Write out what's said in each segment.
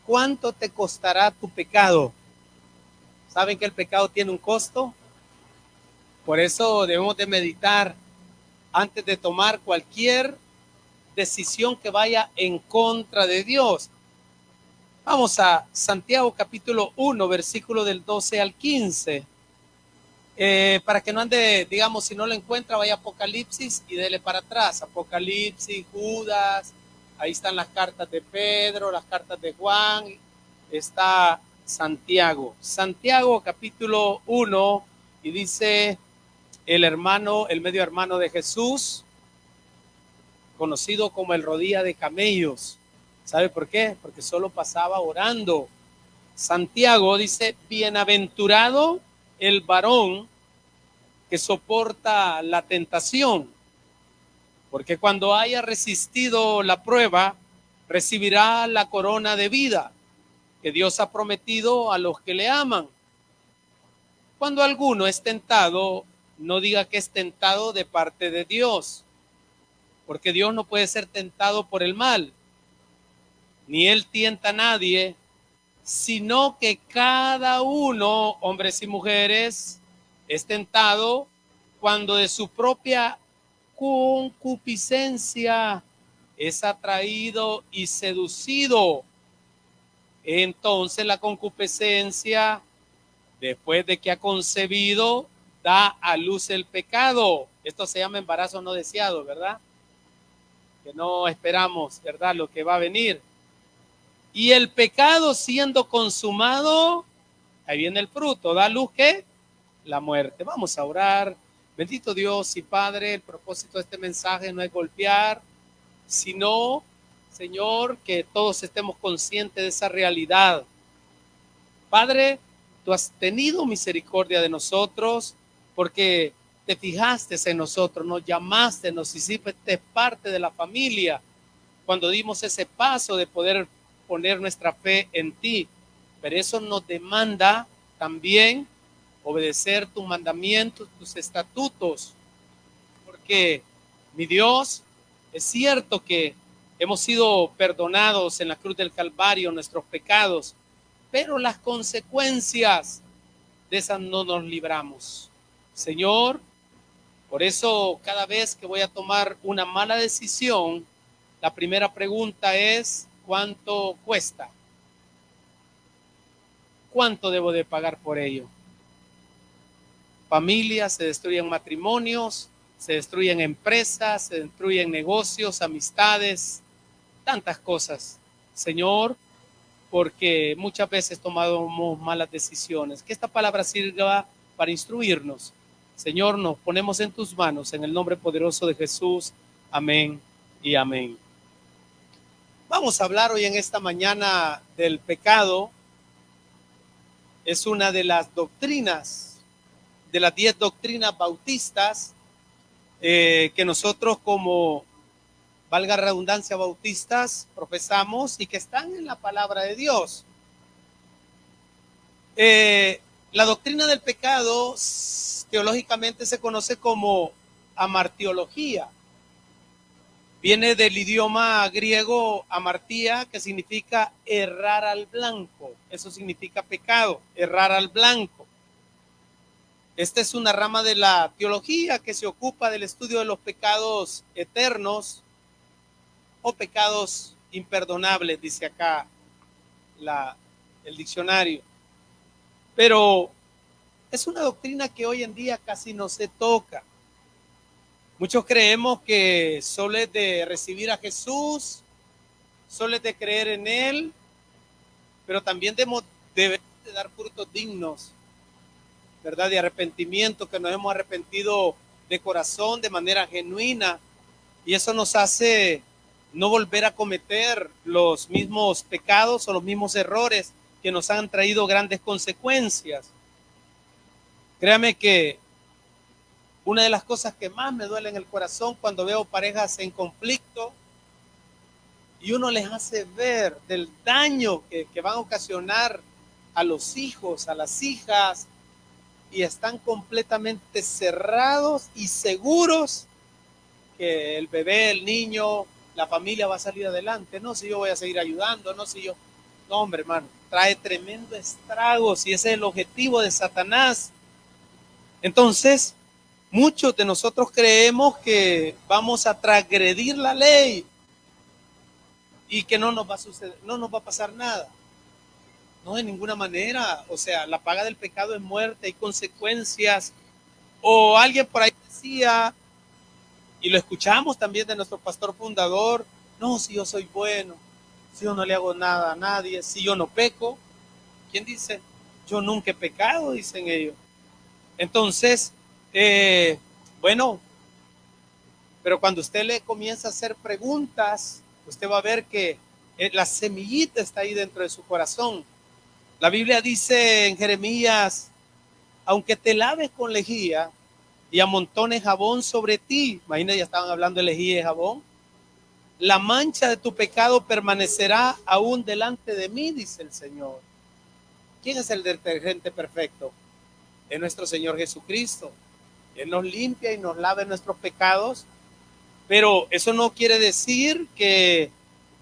¿cuánto te costará tu pecado? ¿Saben que el pecado tiene un costo? Por eso debemos de meditar antes de tomar cualquier decisión que vaya en contra de Dios. Vamos a Santiago capítulo 1, versículo del 12 al 15. Para que no ande, digamos, si no lo encuentra, vaya a Apocalipsis y dele para atrás. Apocalipsis, Judas, ahí están las cartas de Pedro, las cartas de Juan, está Santiago. Santiago capítulo 1 y dice el hermano, el medio hermano de Jesús, conocido como el rodilla de camellos. ¿Sabe por qué? Porque solo pasaba orando. Santiago dice, bienaventurado el varón que soporta la tentación, porque cuando haya resistido la prueba, recibirá la corona de vida que Dios ha prometido a los que le aman. Cuando alguno es tentado, no diga que es tentado de parte de Dios, porque Dios no puede ser tentado por el mal, ni Él tienta a nadie, sino que cada uno, hombres y mujeres, es tentado cuando de su propia concupiscencia es atraído y seducido. Entonces la concupiscencia, después de que ha concebido, da a luz el pecado. Esto se llama embarazo no deseado, ¿verdad? Que no esperamos, ¿verdad? Lo que va a venir. Y el pecado siendo consumado, ahí viene el fruto, da luz ¿qué? La muerte. Vamos a orar. Bendito Dios y Padre, el propósito de este mensaje no es golpear, sino, Señor, que todos estemos conscientes de esa realidad. Padre, tú has tenido misericordia de nosotros porque te fijaste en nosotros, nos llamaste, nos hiciste parte de la familia cuando dimos ese paso de poder poner nuestra fe en ti. Pero eso nos demanda también obedecer tus mandamientos, tus estatutos, porque mi Dios, es cierto que hemos sido perdonados en la cruz del Calvario nuestros pecados, pero las consecuencias de esas no nos libramos. Señor, por eso cada vez que voy a tomar una mala decisión, la primera pregunta es, ¿cuánto cuesta? ¿Cuánto debo de pagar por ello? Familias, se destruyen matrimonios, se destruyen empresas, se destruyen negocios, amistades, tantas cosas. Señor, porque muchas veces tomamos malas decisiones. Que esta palabra sirva para instruirnos. Señor, nos ponemos en tus manos, en el nombre poderoso de Jesús. Amén y amén. Vamos a hablar hoy en esta mañana del pecado. Es una de las doctrinas, de las 10 doctrinas bautistas que nosotros como, valga redundancia, bautistas profesamos y que están en la palabra de Dios. La doctrina del pecado teológicamente se conoce como amartiología. Viene del idioma griego amartía, que significa errar al blanco. Eso significa pecado, errar al blanco. Esta es una rama de la teología que se ocupa del estudio de los pecados eternos o pecados imperdonables, dice acá el diccionario. Pero es una doctrina que hoy en día casi no se toca. Muchos creemos que solo es de recibir a Jesús, solo es de creer en Él, pero también debemos de dar frutos dignos, ¿verdad? De arrepentimiento, que nos hemos arrepentido de corazón, de manera genuina, y eso nos hace no volver a cometer los mismos pecados o los mismos errores que nos han traído grandes consecuencias. Créame que una de las cosas que más me duele en el corazón cuando veo parejas en conflicto y uno les hace ver del daño que van a ocasionar a los hijos, a las hijas, y están completamente cerrados y seguros que el bebé, el niño, la familia va a salir adelante. No, si yo voy a seguir ayudando, no, si yo... No, hombre, hermano, trae tremendo estragos y ese es el objetivo de Satanás. Entonces, muchos de nosotros creemos que vamos a transgredir la ley y que no nos va a suceder, no nos va a pasar nada. No, de ninguna manera. O sea, la paga del pecado es muerte, hay consecuencias. O alguien por ahí decía, y lo escuchamos también de nuestro pastor fundador, no, si yo soy bueno, si yo no le hago nada a nadie, si yo no peco. ¿Quién dice? Yo nunca he pecado, dicen ellos. Entonces, bueno, pero cuando usted le comienza a hacer preguntas, usted va a ver que la semillita está ahí dentro de su corazón. La Biblia dice en Jeremías, aunque te laves con lejía y amontones jabón sobre ti, imagínate, ya estaban hablando de lejía y jabón, la mancha de tu pecado permanecerá aún delante de mí, dice el Señor. ¿Quién es el detergente perfecto? Es nuestro Señor Jesucristo. Él nos limpia y nos lava nuestros pecados, pero eso no quiere decir que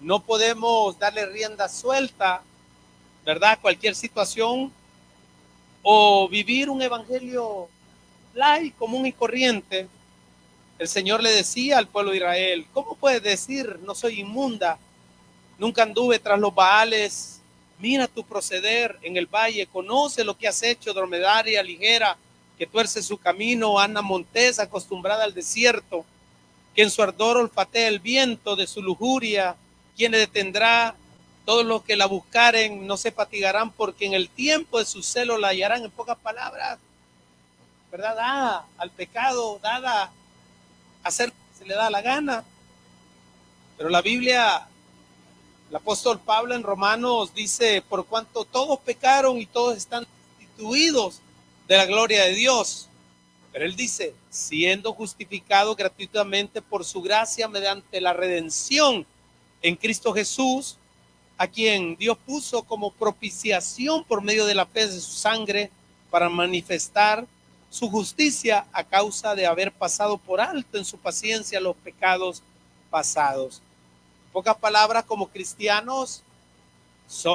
no podemos darle rienda suelta, ¿verdad? Cualquier situación o vivir un evangelio light, común y corriente. El Señor le decía al pueblo de Israel, ¿cómo puedes decir no soy inmunda? Nunca anduve tras los baales. Mira tu proceder en el valle, conoce lo que has hecho, dromedaria ligera, que tuerce su camino, Ana Montés, acostumbrada al desierto, que en su ardor olfatea el viento de su lujuria, quien le detendrá, todos los que la buscaren no se fatigarán, porque en el tiempo de su celo la hallarán. En pocas palabras, ¿verdad? Dada al pecado, dada a hacer lo que se le da la gana. Pero la Biblia, el apóstol Pablo en Romanos dice, por cuanto todos pecaron y todos están destituidos de la gloria de Dios. Pero él dice, siendo justificado gratuitamente por su gracia mediante la redención en Cristo Jesús, a quien Dios puso como propiciación por medio de la fe de su sangre para manifestar su justicia a causa de haber pasado por alto en su paciencia los pecados pasados. En pocas palabras, como cristianos,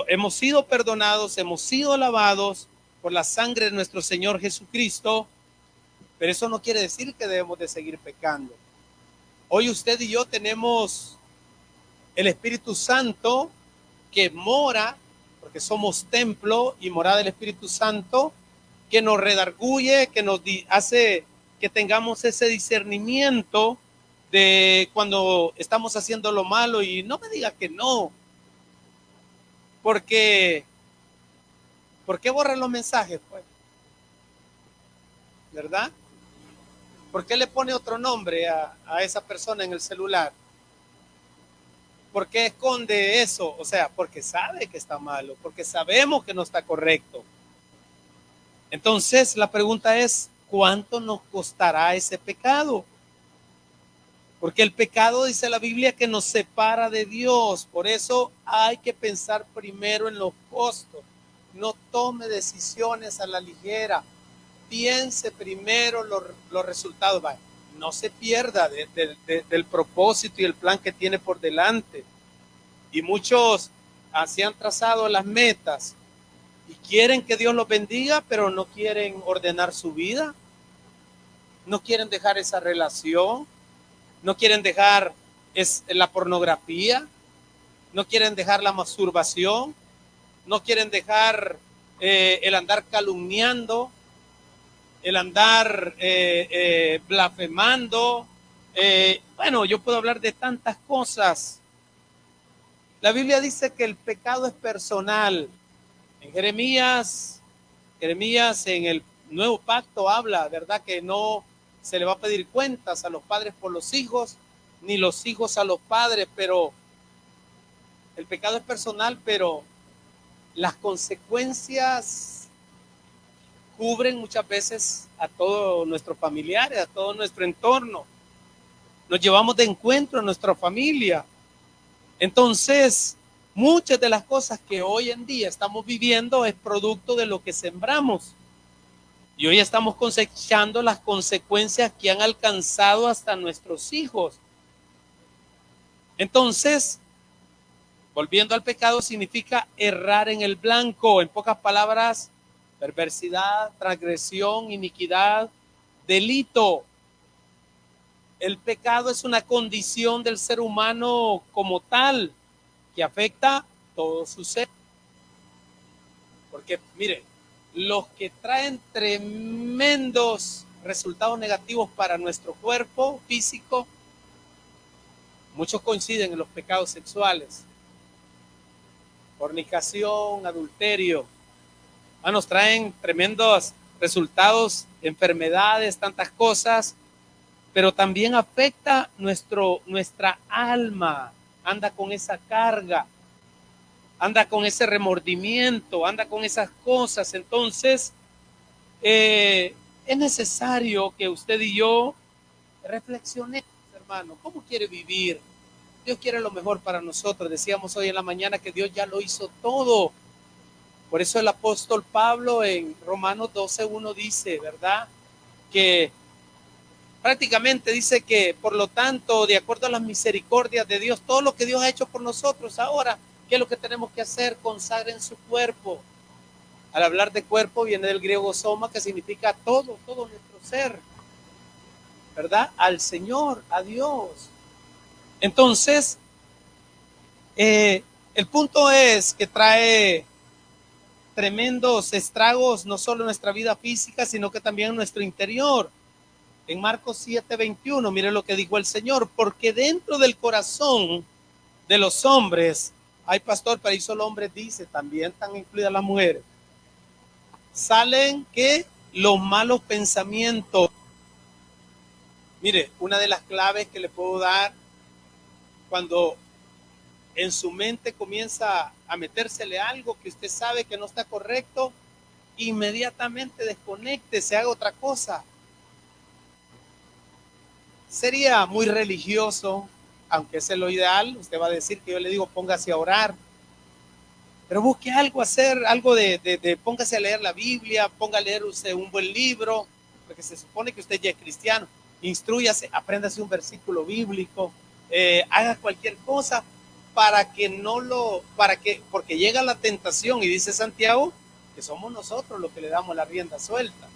hemos sido perdonados, hemos sido lavados por la sangre de nuestro Señor Jesucristo, pero eso no quiere decir que debemos de seguir pecando. Hoy usted y yo tenemos el Espíritu Santo que mora, porque somos templo y morada del Espíritu Santo, que nos redarguye, que nos hace que tengamos ese discernimiento de cuando estamos haciendo lo malo. Y no me diga que no, porque ¿por qué borran los mensajes, pues? ¿Verdad? ¿Por qué le pone otro nombre a esa persona en el celular? ¿Por qué esconde eso? O sea, porque sabe que está malo, porque sabemos que no está correcto. Entonces, la pregunta es, ¿cuánto nos costará ese pecado? Porque el pecado, dice la Biblia, que nos separa de Dios. Por eso hay que pensar primero en los costos. No tome decisiones a la ligera. Piense primero los resultados. No se pierda del propósito y el plan que tiene por delante. Y muchos se han trazado las metas y quieren que Dios los bendiga, pero no quieren ordenar su vida. No quieren dejar esa relación. No quieren dejar la pornografía. No quieren dejar la masturbación. No quieren dejar el andar calumniando, el andar blasfemando. Bueno, yo puedo hablar de tantas cosas. La Biblia dice que el pecado es personal. En Jeremías en el nuevo pacto habla, ¿verdad? Que no se le va a pedir cuentas a los padres por los hijos, ni los hijos a los padres, pero el pecado es personal, pero las consecuencias cubren muchas veces a todos nuestros familiares, a todo nuestro entorno. Nos llevamos de encuentro a nuestra familia. Entonces, muchas de las cosas que hoy en día estamos viviendo es producto de lo que sembramos. Y hoy estamos cosechando las consecuencias que han alcanzado hasta nuestros hijos. Entonces, Volviendo al pecado significa errar en el blanco. En pocas palabras, perversidad, transgresión, iniquidad, delito. El pecado es una condición del ser humano como tal que afecta todo su ser. Porque, mire, los que traen tremendos resultados negativos para nuestro cuerpo físico, muchos coinciden en los pecados sexuales, fornicación, adulterio. Nos traen tremendos resultados, enfermedades, tantas cosas, pero también afecta nuestra alma, anda con esa carga, anda con ese remordimiento, anda con esas cosas. Entonces, es necesario que usted y yo reflexionemos, hermano, ¿cómo quiere vivir? Dios quiere lo mejor para nosotros. Decíamos hoy en la mañana que Dios ya lo hizo todo. Por eso el apóstol Pablo en Romanos 12:1 dice, ¿verdad? Que prácticamente dice que, por lo tanto, de acuerdo a las misericordias de Dios, todo lo que Dios ha hecho por nosotros ahora, ¿qué es lo que tenemos que hacer? Consagren su cuerpo. Al hablar de cuerpo viene del griego soma, que significa todo nuestro ser, ¿verdad? Al Señor, a Dios. Entonces, el punto es que trae tremendos estragos, no solo en nuestra vida física, sino que también en nuestro interior. En Marcos 7:21, mire lo que dijo el Señor, porque dentro del corazón de los hombres, hay pastor, pero ahí solo hombres dice, también están incluidas las mujeres, salen que los malos pensamientos. Mire, una de las claves que le puedo dar cuando en su mente comienza a metérsele algo que usted sabe que no está correcto, inmediatamente desconecte, se haga otra cosa. Sería muy religioso, aunque es lo ideal. Usted va a decir que yo le digo póngase a orar, pero busque algo hacer, algo de póngase a leer la Biblia, ponga a leer usted un buen libro, porque se supone que usted ya es cristiano. Instrúyase, apréndase un versículo bíblico, haga cualquier cosa para que porque llega la tentación y dice Santiago que somos nosotros los que le damos la rienda suelta.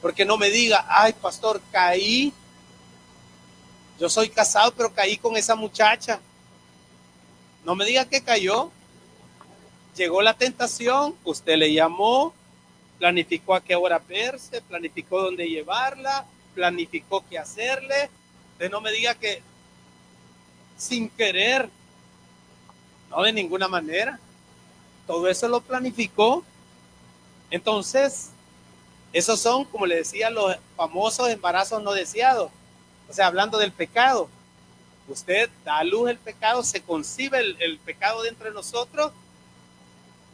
Porque no me diga, ay pastor, caí, yo soy casado pero caí con esa muchacha. No me diga que cayó. Llegó la tentación, usted le llamó, planificó a qué hora verse, planificó dónde llevarla, planificó qué hacerle. Usted no me diga que sin querer, no, de ninguna manera. Todo eso lo planificó. Entonces, esos son, como le decía, los famosos embarazos no deseados. O sea, hablando del pecado. Usted da a luz el pecado, se concibe el pecado dentro de nosotros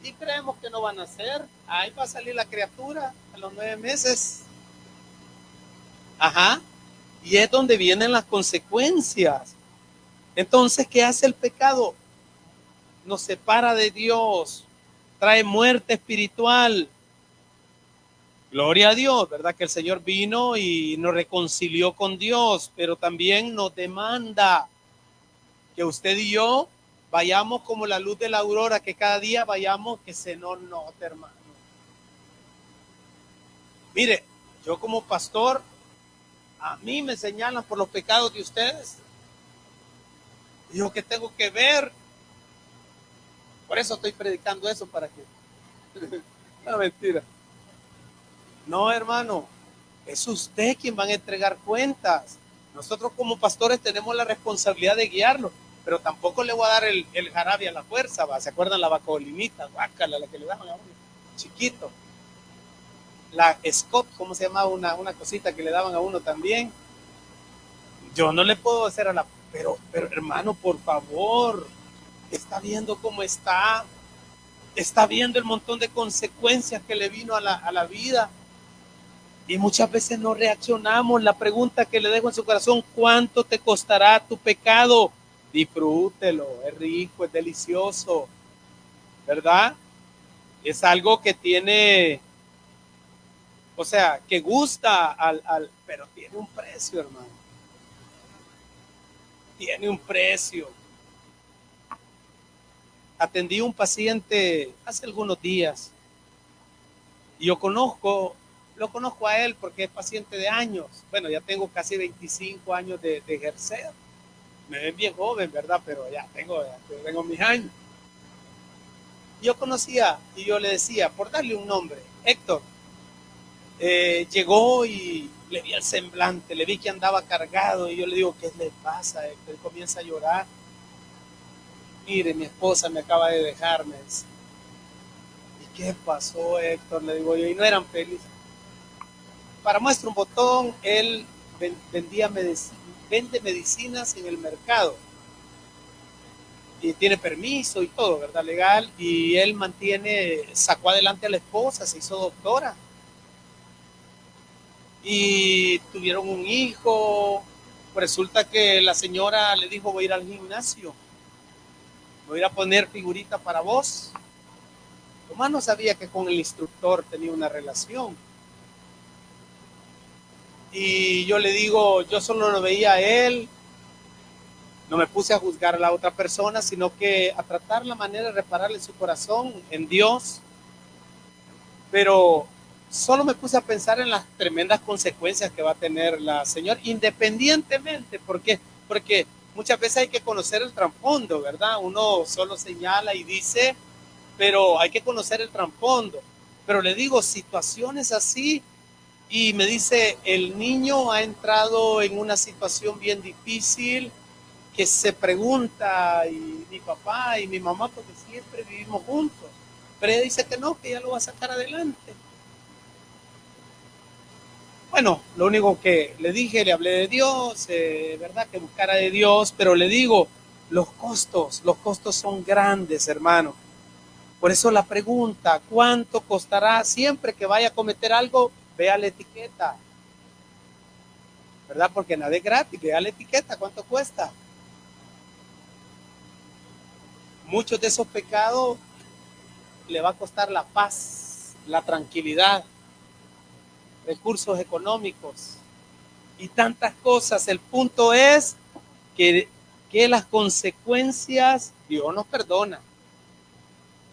y creemos que no van a nacer. Ahí va a salir la criatura a los 9 meses. Ajá. Y es donde vienen las consecuencias. Entonces, ¿qué hace el pecado? Nos separa de Dios, trae muerte espiritual. Gloria a Dios, ¿verdad? Que el Señor vino y nos reconcilió con Dios, pero también nos demanda que usted y yo vayamos como la luz de la aurora, que cada día vayamos, que se nos note, hermano. Mire, yo como pastor, a mí me señalan por los pecados de ustedes. Yo que tengo que ver. Por eso estoy predicando eso, para que... No, mentira. No, hermano, es usted quien va a entregar cuentas. Nosotros como pastores tenemos la responsabilidad de guiarlo, pero tampoco le voy a dar el jarabe a la fuerza, ¿va? ¿Se acuerdan la vacolimita? Guácala, la que le daban a uno, chiquito. La Scott, ¿cómo se llama? Una cosita que le daban a uno también. Yo no le puedo hacer a la... Pero hermano, por favor, está viendo cómo está viendo el montón de consecuencias que le vino a la vida. Y muchas veces no reaccionamos. La pregunta que le dejo en su corazón: ¿cuánto te costará tu pecado? Disfrútelo, es rico, es delicioso, ¿verdad? Es algo que tiene, o sea, que gusta pero tiene un precio, hermano. Tiene un precio. atendí un paciente hace algunos días y lo conozco a él porque es paciente de años. Bueno, ya tengo casi 25 años de ejercer. Me ven bien joven, ¿verdad? Pero ya tengo mis años. Yo conocía y yo le decía, por darle un nombre, Héctor, llegó y le vi el semblante, le vi que andaba cargado y yo le digo, ¿qué le pasa, Héctor? Él comienza a llorar. Mire, mi esposa me acaba de dejarme. ¿Y qué pasó, Héctor? Le digo yo, y no eran felices. Para muestra un botón, él vende medicinas en el mercado. Y tiene permiso y todo, ¿verdad? Legal. Y él sacó adelante a la esposa, se hizo doctora. Y tuvieron un hijo. Resulta que la señora le dijo, voy a ir al gimnasio. Voy a ir a poner figurita para vos. Tomás no sabía que con el instructor tenía una relación. Y yo le digo, yo solo lo veía a él, no me puse a juzgar a la otra persona, sino que a tratar la manera de repararle su corazón en Dios. Pero solo me puse a pensar en las tremendas consecuencias que va a tener la señora, independientemente, porque muchas veces hay que conocer el trasfondo, ¿verdad? Uno solo señala y dice, pero hay que conocer el trasfondo. Pero le digo, situaciones así, y me dice, el niño ha entrado en una situación bien difícil, que se pregunta, y mi papá y mi mamá, porque siempre vivimos juntos, pero ella dice que no, que ella lo va a sacar adelante. Bueno, lo único que le dije, le hablé de Dios, verdad, que buscara de Dios, pero le digo, los costos son grandes, hermano. Por eso la pregunta, ¿cuánto costará? Siempre que vaya a cometer algo, vea la etiqueta, ¿verdad? Porque nada es gratis, vea la etiqueta, ¿cuánto cuesta? Muchos de esos pecados le va a costar la paz, la tranquilidad, recursos económicos y tantas cosas. El punto es que las consecuencias Dios nos perdona,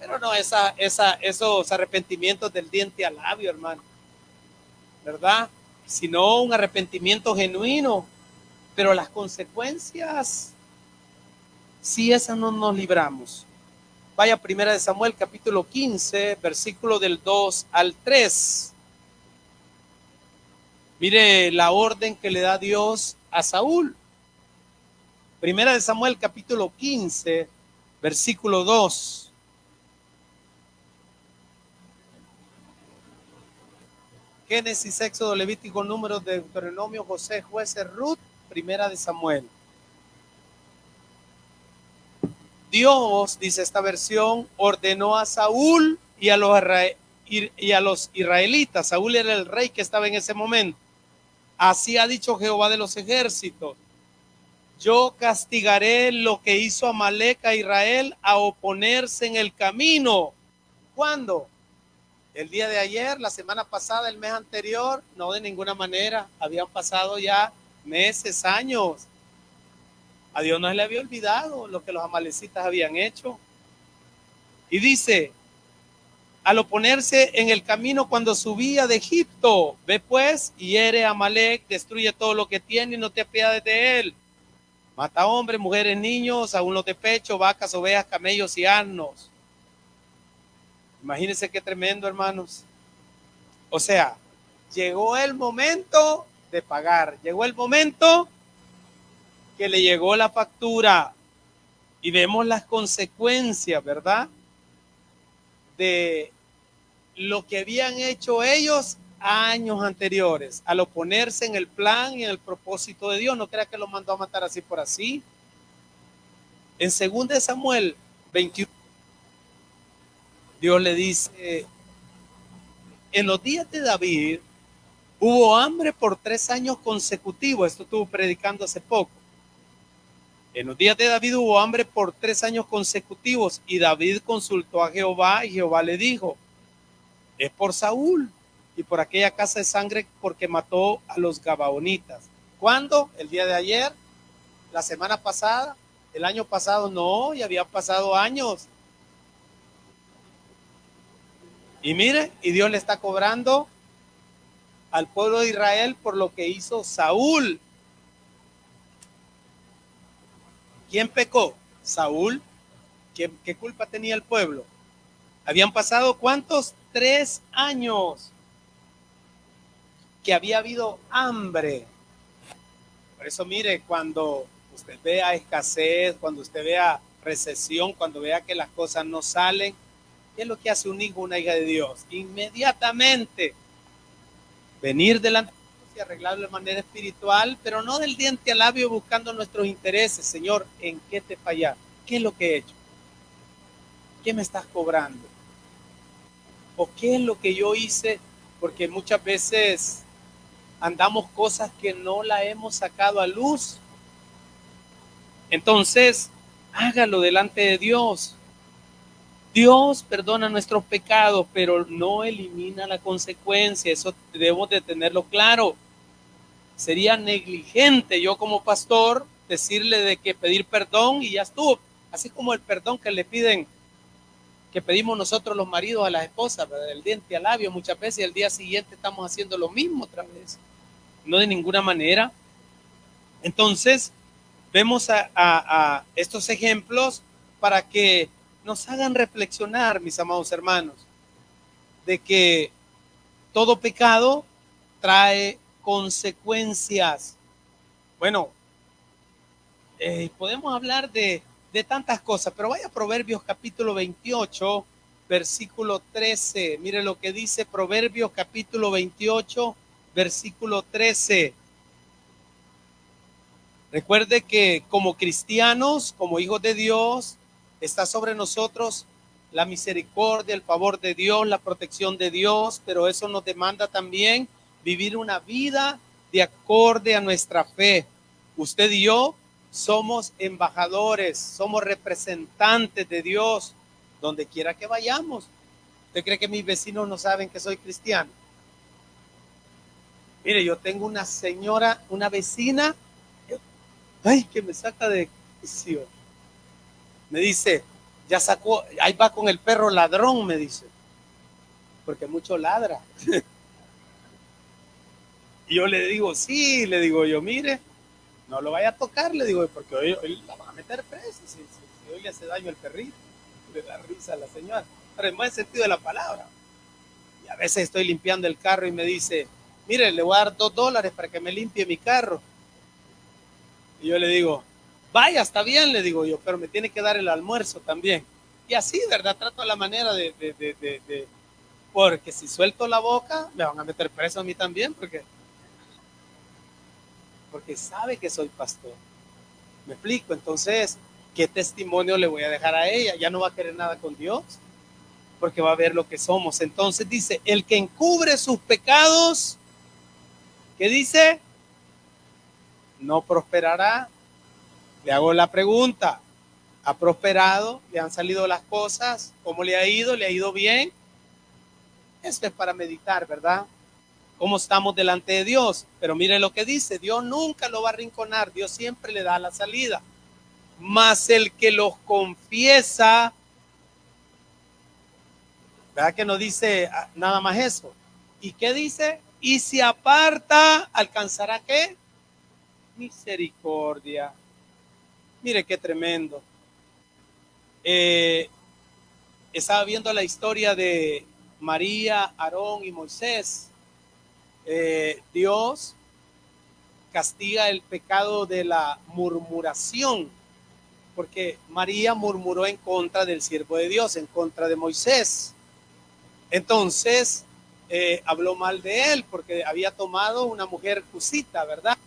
pero no esos arrepentimientos del diente al labio, hermano, ¿verdad? Sino un arrepentimiento genuino, pero las consecuencias, si esas no nos libramos. Vaya a 1 Samuel capítulo 15, versículo del 2 al 3. Mire la orden que le da Dios a Saúl. 1 Samuel capítulo 15, versículo 2. Génesis, Éxodo, Levítico, Números, Deuteronomio, José, Jueces, Ruth, 1 Samuel. Dios, dice esta versión, ordenó a Saúl y a los israelitas. Saúl era el rey que estaba en ese momento. Así ha dicho Jehová de los ejércitos: yo castigaré lo que hizo Amalec a Israel a oponerse en el camino. ¿Cuándo? El día de ayer, la semana pasada, el mes anterior, no, de ninguna manera. Habían pasado ya meses, años. A Dios no se le había olvidado lo que los amalecitas habían hecho. Y dice, al oponerse en el camino cuando subía de Egipto, ve pues, hiere a Amalec, destruye todo lo que tiene y no te apiades de él. Mata hombres, mujeres, niños, aún los de pecho, vacas, ovejas, camellos y asnos. Imagínense qué tremendo, hermanos. O sea, llegó el momento de pagar, llegó el momento que le llegó la factura y vemos las consecuencias, ¿verdad? De lo que habían hecho ellos años anteriores, al oponerse en el plan y en el propósito de Dios. No crea que lo mandó a matar así por así. En 2 Samuel 21, Dios le dice, en los días de David hubo hambre por 3 años consecutivos. Esto estuvo predicando hace poco. En los días de David hubo hambre por 3 años consecutivos y David consultó a Jehová y Jehová le dijo, es por Saúl y por aquella casa de sangre porque mató a los gabaonitas. ¿Cuándo? El día de ayer, la semana pasada, el año pasado, no, y habían pasado años. Y mire, y Dios le está cobrando al pueblo de Israel por lo que hizo Saúl. ¿Quién pecó? Saúl. ¿Qué culpa tenía el pueblo? Habían pasado ¿cuántos? 3 años que había habido hambre. Por eso mire, cuando usted vea escasez, cuando usted vea recesión, cuando vea que las cosas no salen, ¿qué es lo que hace un hijo, una hija de Dios? Inmediatamente venir delante de Dios y arreglarlo de manera espiritual, pero no del diente al labio buscando nuestros intereses. Señor, ¿en qué te fallas? ¿Qué es lo que he hecho? ¿Qué me estás cobrando? ¿O qué es lo que yo hice? Porque muchas veces andamos cosas que no la hemos sacado a luz. Entonces, hágalo delante de Dios. Dios perdona nuestros pecados, pero no elimina la consecuencia. Eso debemos de tenerlo claro. Sería negligente yo como pastor decirle de que pedir perdón y ya estuvo. Así como el perdón que pedimos nosotros los maridos a las esposas, ¿verdad? Del diente al labio muchas veces, y al día siguiente estamos haciendo lo mismo otra vez. No de ninguna manera. Entonces, vemos a estos ejemplos para que nos hagan reflexionar, mis amados hermanos, de que todo pecado trae consecuencias. Bueno, podemos hablar de tantas cosas, pero vaya a Proverbios capítulo 28, versículo 13. Mire lo que dice Proverbios capítulo 28, versículo 13. Recuerde que como cristianos, como hijos de Dios, está sobre nosotros la misericordia, el favor de Dios, la protección de Dios, pero eso nos demanda también vivir una vida de acorde a nuestra fe. Usted y yo somos embajadores, somos representantes de Dios donde quiera que vayamos. ¿Usted cree que mis vecinos no saben que soy cristiano? Mire, yo tengo una señora, una vecina, ay, que me saca de quicio. Me dice, ya sacó, ahí va con el perro ladrón, me dice, porque mucho ladra. Y yo le digo, sí, le digo yo, mire, no lo vaya a tocar, le digo, porque hoy la van a meter presa, si hoy le hace daño al perrito. Le da risa a la señora, pero en buen sentido de la palabra. Y a veces estoy limpiando el carro y me dice, mire, le voy a dar $2 para que me limpie mi carro. Y yo le digo, vaya, está bien, le digo yo, pero me tiene que dar el almuerzo también. Y así, ¿verdad? Trato la manera de porque si suelto la boca, me van a meter preso a mí también, porque sabe que soy pastor. ¿Me explico? Entonces, ¿qué testimonio le voy a dejar a ella? Ya no va a querer nada con Dios, porque va a ver lo que somos. Entonces dice, el que encubre sus pecados, ¿qué dice? No prosperará. Le hago la pregunta, ¿ha prosperado? ¿Le han salido las cosas? ¿Cómo le ha ido? ¿Le ha ido bien? Esto es para meditar, ¿verdad? ¿Cómo estamos delante de Dios? Pero mire lo que dice, Dios nunca lo va a arrinconar, Dios siempre le da la salida. Mas el que los confiesa, ¿verdad que no dice nada más eso? ¿Y qué dice? Y se aparta, ¿alcanzará qué? Misericordia. Mire qué tremendo. Estaba viendo la historia de María, Aarón y Moisés. Dios castiga el pecado de la murmuración, porque María murmuró en contra del siervo de Dios, en contra de Moisés. Entonces, habló mal de él, porque había tomado una mujer cusita, ¿verdad?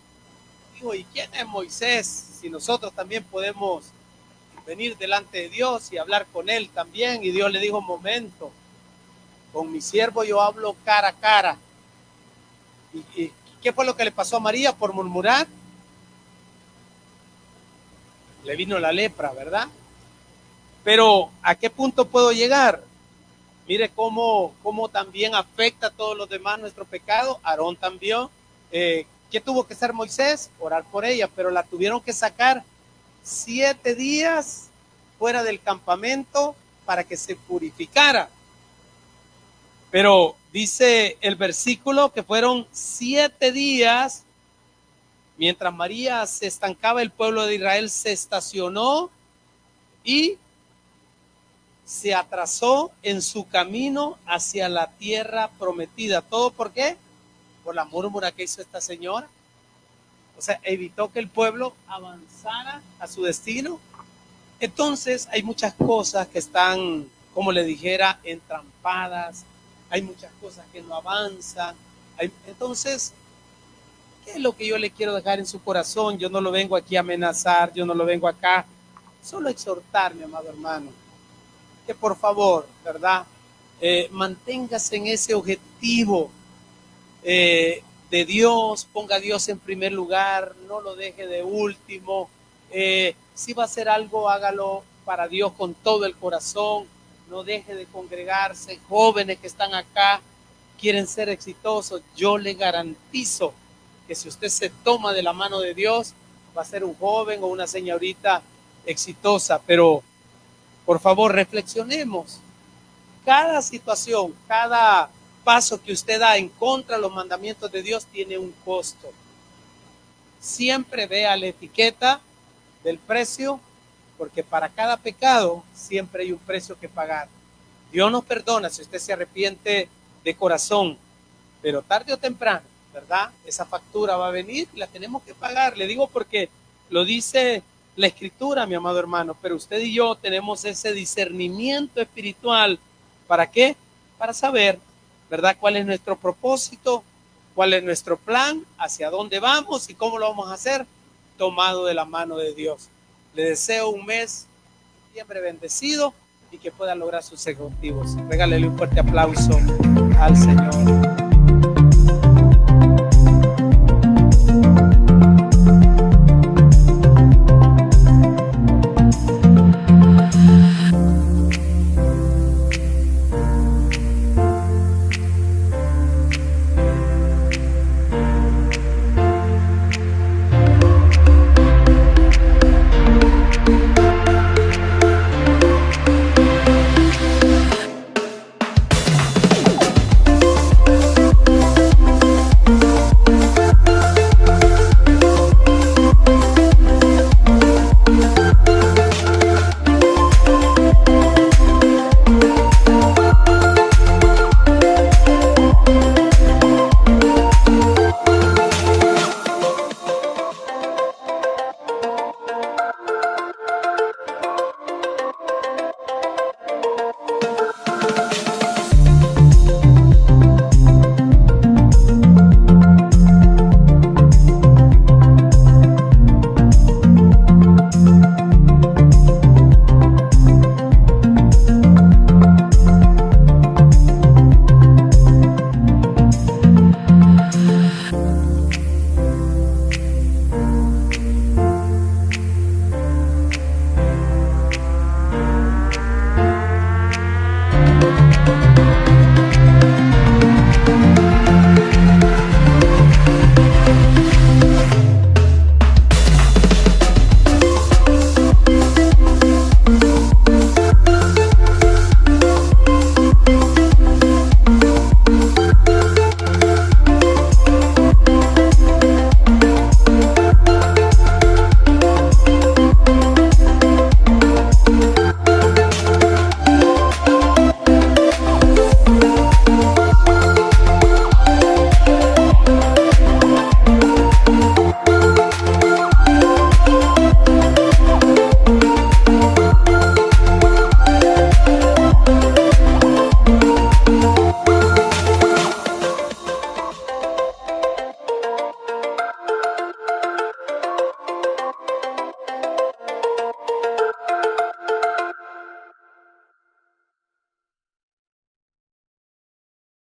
Dijo, ¿y quién es Moisés? Si nosotros también podemos venir delante de Dios y hablar con él también. Y Dios le dijo, un momento, con mi siervo yo hablo cara a cara. ¿Y qué fue lo que le pasó a María por murmurar? Le vino la lepra, ¿verdad? Pero ¿a qué punto puedo llegar? Mire cómo también afecta a todos los demás nuestro pecado. Aarón también. ¿Qué tuvo que hacer Moisés? Orar por ella, pero la tuvieron que sacar 7 días fuera del campamento para que se purificara. Pero dice el versículo que fueron 7 días. Mientras María se estancaba, el pueblo de Israel se estacionó y se atrasó en su camino hacia la tierra prometida. ¿Todo por qué? Por la murmura que hizo esta señora. O sea, evitó que el pueblo avanzara a su destino. Entonces hay muchas cosas que están, como le dijera, entrampadas. Hay muchas cosas que no avanzan. Entonces, ¿qué es lo que yo le quiero dejar en su corazón? Yo no lo vengo aquí a amenazar, yo no lo vengo acá, solo a exhortar, mi amado hermano, que por favor, ¿verdad? Manténgase en ese objetivo de Dios, ponga a Dios en primer lugar, no lo deje de último. Si va a hacer algo, hágalo para Dios con todo el corazón, no deje de congregarse. Jóvenes que están acá, quieren ser exitosos, yo le garantizo que si usted se toma de la mano de Dios, va a ser un joven o una señorita exitosa. Pero por favor, reflexionemos. Cada situación, cada paso que usted da en contra de los mandamientos de Dios tiene un costo. Siempre vea la etiqueta del precio, porque para cada pecado siempre hay un precio que pagar. Dios nos perdona si usted se arrepiente de corazón, pero tarde o temprano, ¿verdad? Esa factura va a venir y la tenemos que pagar. Le digo porque lo dice la Escritura, mi amado hermano, pero usted y yo tenemos ese discernimiento espiritual. ¿Para qué? Para saber, ¿verdad?, cuál es nuestro propósito, cuál es nuestro plan, hacia dónde vamos y cómo lo vamos a hacer, tomado de la mano de Dios. Le deseo un mes de septiembre bendecido y que pueda lograr sus objetivos. Regálele un fuerte aplauso al Señor.